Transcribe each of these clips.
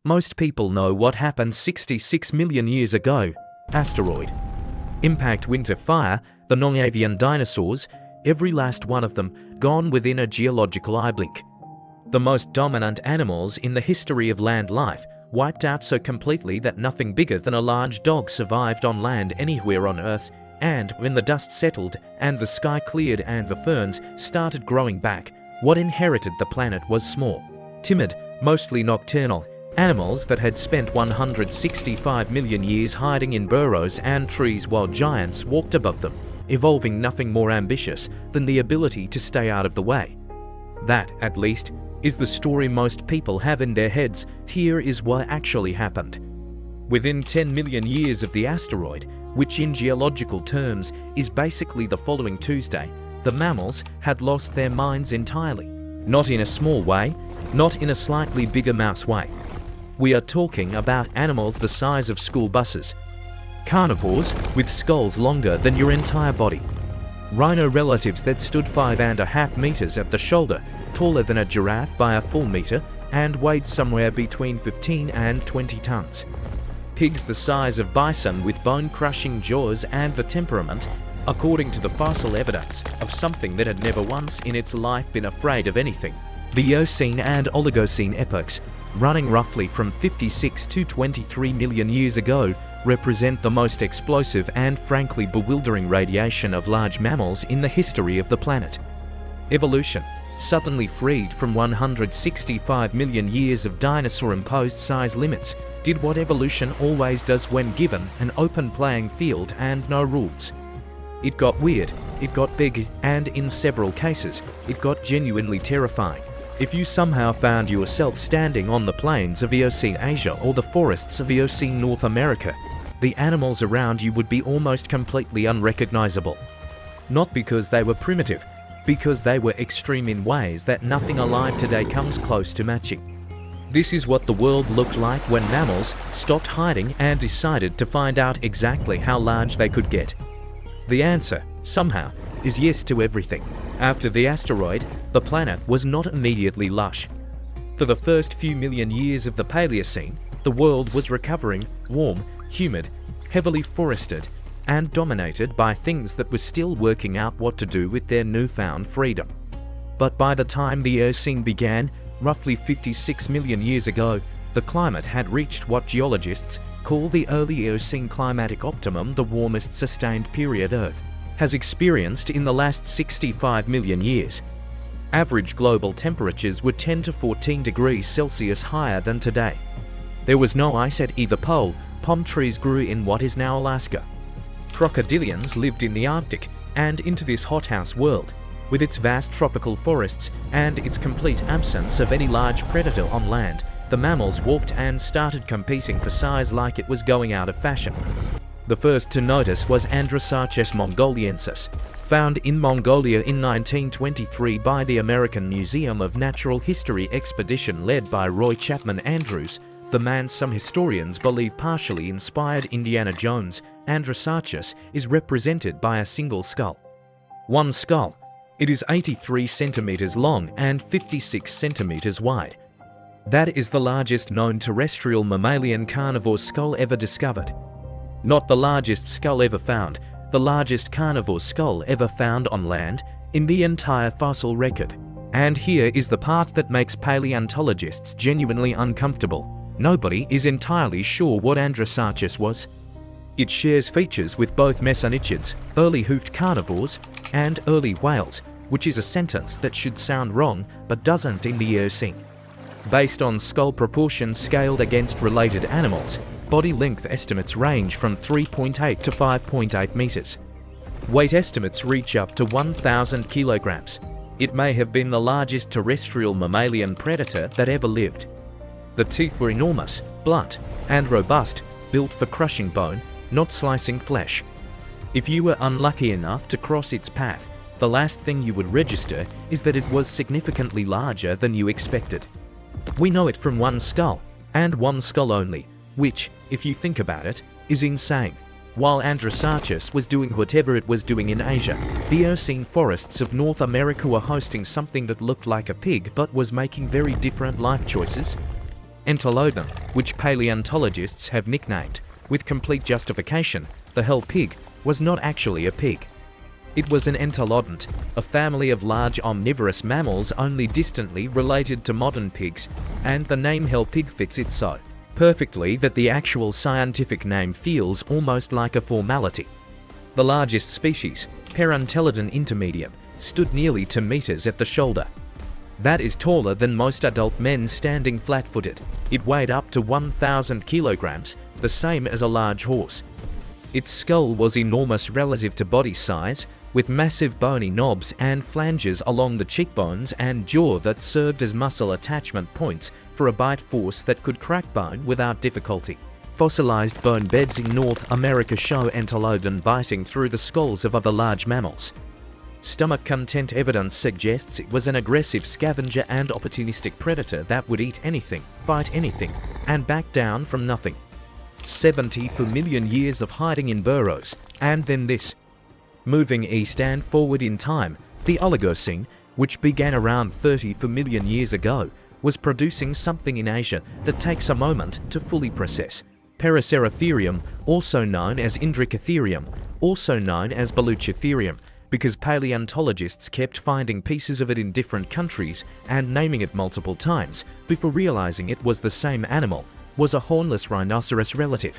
Most people know what happened 66 million years ago. Asteroid. Impact, winter fire, the non-avian dinosaurs, every last one of them gone within a geological eye blink. The most dominant animals in the history of land life wiped out so completely that nothing bigger than a large dog survived on land anywhere on Earth, and when the dust settled and the sky cleared and the ferns started growing back, what inherited the planet was small, timid, mostly nocturnal animals that had spent 165 million years hiding in burrows and trees while giants walked above them, evolving nothing more ambitious than the ability to stay out of the way. That, at least, is the story most people have in their heads. Here is what actually happened. Within 10 million years of the asteroid, which in geological terms is basically the following Tuesday, the mammals had lost their minds entirely. Not in a small way, not in a slightly bigger mouse way. We are talking about animals the size of school buses. Carnivores with skulls longer than your entire body. Rhino relatives that stood 5.5 meters at the shoulder, taller than a giraffe by a full meter, and weighed somewhere between 15 and 20 tons. Pigs the size of bison with bone-crushing jaws and the temperament, according to the fossil evidence, of something that had never once in its life been afraid of anything. The Eocene and Oligocene epochs, running roughly from 56 to 23 million years ago, represent the most explosive and frankly bewildering radiation of large mammals in the history of the planet. Evolution, suddenly freed from 165 million years of dinosaur-imposed size limits, did what evolution always does when given an open playing field and no rules. It got weird, it got big, and in several cases, it got genuinely terrifying. If you somehow found yourself standing on the plains of Eocene Asia or the forests of Eocene North America, the animals around you would be almost completely unrecognizable. Not because they were primitive, because they were extreme in ways that nothing alive today comes close to matching. This is what the world looked like when mammals stopped hiding and decided to find out exactly how large they could get. The answer, somehow, is yes to everything. After the asteroid, the planet was not immediately lush. For the first few million years of the Paleocene, the world was recovering, warm, humid, heavily forested, and dominated by things that were still working out what to do with their newfound freedom. But by the time the Eocene began, roughly 56 million years ago, the climate had reached what geologists call the early Eocene climatic optimum, the warmest sustained period Earth has experienced in the last 65 million years. Average global temperatures were 10 to 14 degrees Celsius higher than today. There was no ice at either pole, palm trees grew in what is now Alaska. Crocodilians lived in the Arctic and into this hothouse world, with its vast tropical forests and its complete absence of any large predator on land. The mammals walked and started competing for size like it was going out of fashion. The first to notice was Andarachis mongoliensis, found in Mongolia in 1923 by the American Museum of Natural History expedition led by Roy Chapman Andrews, the man some historians believe partially inspired Indiana Jones. Andarachis is represented by a single skull. One skull. It is 83 centimeters long and 56 centimeters wide. That is the largest known terrestrial mammalian carnivore skull ever discovered. Not the largest skull ever found, the largest carnivore skull ever found on land in the entire fossil record. And here is the part that makes paleontologists genuinely uncomfortable. Nobody is entirely sure what Andarachis was. It shares features with both mesonychids, early hoofed carnivores, and early whales, which is a sentence that should sound wrong but doesn't in the Eocene. Based on skull proportions scaled against related animals, body length estimates range from 3.8 to 5.8 meters. Weight estimates reach up to 1,000 kilograms. It may have been the largest terrestrial mammalian predator that ever lived. The teeth were enormous, blunt, and robust, built for crushing bone, not slicing flesh. If you were unlucky enough to cross its path, the last thing you would register is that it was significantly larger than you expected. We know it from one skull, and one skull only, which, if you think about it, is insane. While Andarachis was doing whatever it was doing in Asia, the Eocene forests of North America were hosting something that looked like a pig but was making very different life choices. Entelodon, which paleontologists have nicknamed, with complete justification, the hell pig, was not actually a pig. It was an entelodont, a family of large omnivorous mammals only distantly related to modern pigs, and the name hell pig fits it so perfectly that the actual scientific name feels almost like a formality. The largest species, Paraceratherium intermedium, stood nearly 2 meters at the shoulder. That is taller than most adult men standing flat-footed. It weighed up to 1,000 kilograms, the same as a large horse. Its skull was enormous relative to body size, with massive bony knobs and flanges along the cheekbones and jaw that served as muscle attachment points for a bite force that could crack bone without difficulty. Fossilized bone beds in North America show entelodon biting through the skulls of other large mammals. Stomach content evidence suggests it was an aggressive scavenger and opportunistic predator that would eat anything, fight anything, and back down from nothing. 74 million years of hiding in burrows, and then this. Moving east and forward in time, the Oligocene, which began around 34 million years ago, was producing something in Asia that takes a moment to fully process. Paraceratherium, also known as Andarachis, also known as Baluchitherium, because paleontologists kept finding pieces of it in different countries and naming it multiple times before realizing it was the same animal, was a hornless rhinoceros relative.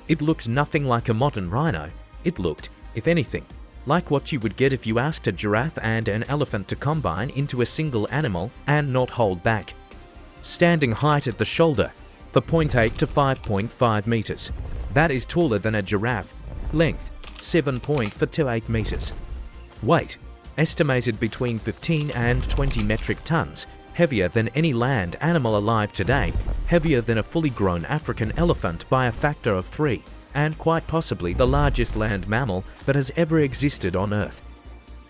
It looked nothing like a modern rhino. It looked, if anything, like what you would get if you asked a giraffe and an elephant to combine into a single animal and not hold back. Standing height at the shoulder, 4.8 to 5.5 meters. That is taller than a giraffe. Length, 7.428 meters. Weight, estimated between 15 and 20 metric tons, heavier than any land animal alive today, heavier than a fully grown African elephant by a factor of 3, and quite possibly the largest land mammal that has ever existed on Earth.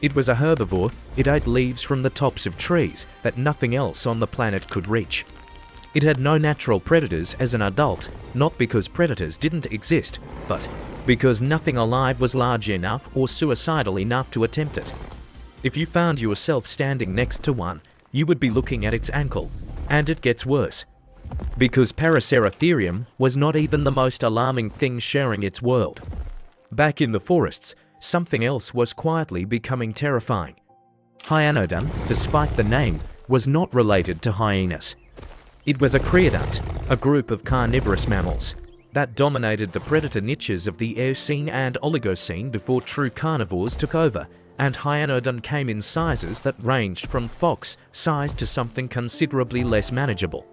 It was a herbivore. It ate leaves from the tops of trees that nothing else on the planet could reach. It had no natural predators as an adult, not because predators didn't exist, but because nothing alive was large enough or suicidal enough to attempt it. If you found yourself standing next to one, you would be looking at its ankle, and it gets worse. Because Paraceratherium was not even the most alarming thing sharing its world. Back in the forests, something else was quietly becoming terrifying. Hyanodon, despite the name, was not related to hyenas. It was a creodont, a group of carnivorous mammals that dominated the predator niches of the Eocene and Oligocene before true carnivores took over, and Hyanodon came in sizes that ranged from fox-sized to something considerably less manageable.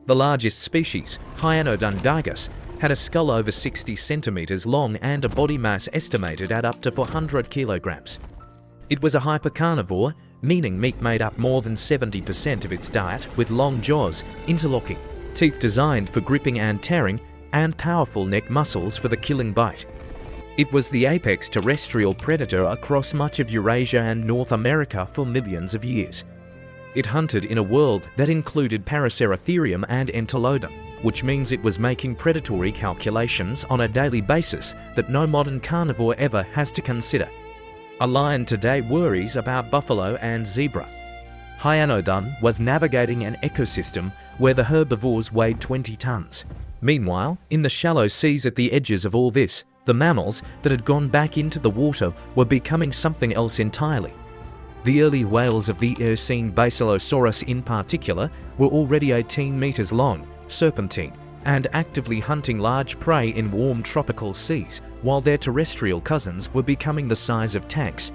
The largest species, Hyanodon digus, had a skull over 60 centimeters long and a body mass estimated at up to 400 kilograms. It was a hypercarnivore, meaning meat made up more than 70% of its diet, with long jaws, interlocking teeth designed for gripping and tearing, and powerful neck muscles for the killing bite. It was the apex terrestrial predator across much of Eurasia and North America for millions of years. It hunted in a world that included Paraceratherium and entelodon, which means it was making predatory calculations on a daily basis that no modern carnivore ever has to consider. A lion today worries about buffalo and zebra. Hyanodon was navigating an ecosystem where the herbivores weighed 20 tons. Meanwhile, in the shallow seas at the edges of all this, the mammals that had gone back into the water were becoming something else entirely. The early whales of the Eocene, Basilosaurus in particular, were already 18 meters long, serpentine, and actively hunting large prey in warm tropical seas, while their terrestrial cousins were becoming the size of tanks.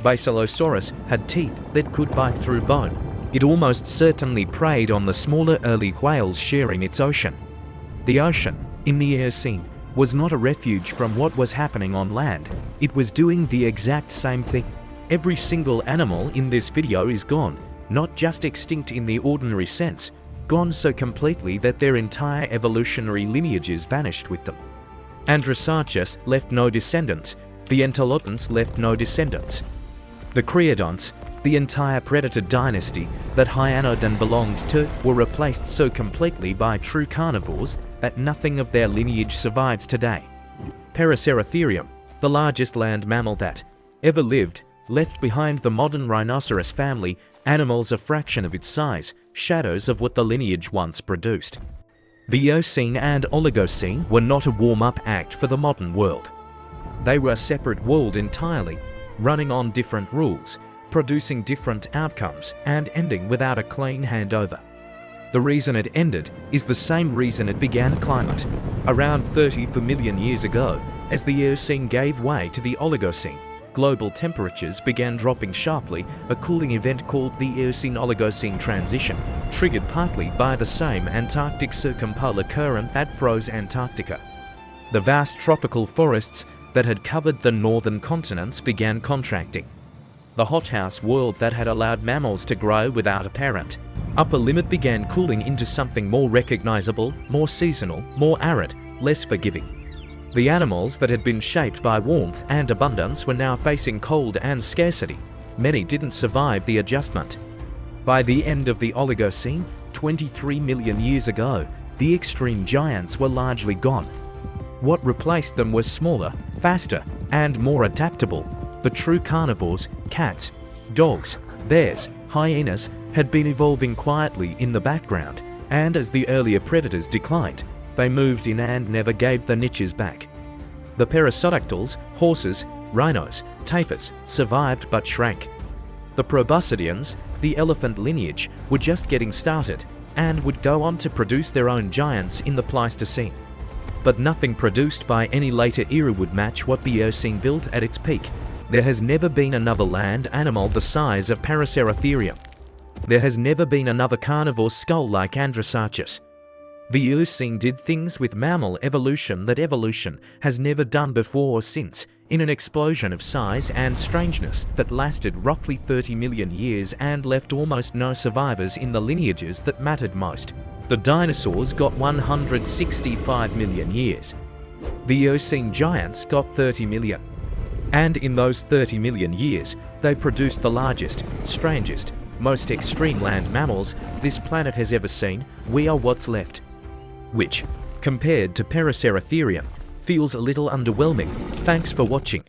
Basilosaurus had teeth that could bite through bone. It almost certainly preyed on the smaller early whales sharing its ocean. The ocean, in the Eocene, was not a refuge from what was happening on land. It was doing the exact same thing. Every single animal in this video is gone, not just extinct in the ordinary sense, gone so completely that their entire evolutionary lineages vanished with them. Andarachis left no descendants. The entelodonts left no descendants. The creodonts, the entire predator dynasty that Hyanodon belonged to, were replaced so completely by true carnivores that nothing of their lineage survives today. Paraceratherium, the largest land mammal that ever lived, left behind the modern rhinoceros family animals a fraction of its size, shadows of what the lineage once produced. The Eocene and Oligocene were not a warm-up act for the modern world. They were a separate world entirely, running on different rules, producing different outcomes, and ending without a clean handover. The reason it ended is the same reason it began climate, around 34 million years ago, as the Eocene gave way to the Oligocene. Global temperatures began dropping sharply, a cooling event called the Eocene-Oligocene transition, triggered partly by the same Antarctic circumpolar current that froze Antarctica. The vast tropical forests that had covered the northern continents began contracting. The hothouse world that had allowed mammals to grow without a parent upper limit began cooling into something more recognizable, more seasonal, more arid, less forgiving. The animals that had been shaped by warmth and abundance were now facing cold and scarcity. Many didn't survive the adjustment. By the end of the Oligocene, 23 million years ago, the extreme giants were largely gone. What replaced them was smaller, faster, and more adaptable. The true carnivores, cats, dogs, bears, hyenas, had been evolving quietly in the background, and as the earlier predators declined, they moved in and never gave the niches back. The Paraceratheriums, horses, rhinos, tapirs, survived but shrank. The proboscideans, the elephant lineage, were just getting started and would go on to produce their own giants in the Pleistocene. But nothing produced by any later era would match what the Eocene built at its peak. There has never been another land animal the size of Paraceratherium. There has never been another carnivore skull like Andarachis. The Eocene did things with mammal evolution that evolution has never done before or since, in an explosion of size and strangeness that lasted roughly 30 million years and left almost no survivors in the lineages that mattered most. The dinosaurs got 165 million years. The Eocene giants got 30 million. And in those 30 million years, they produced the largest, strangest, most extreme land mammals this planet has ever seen. We are what's left. Which, compared to Paraceratherium, feels a little underwhelming. Thanks for watching.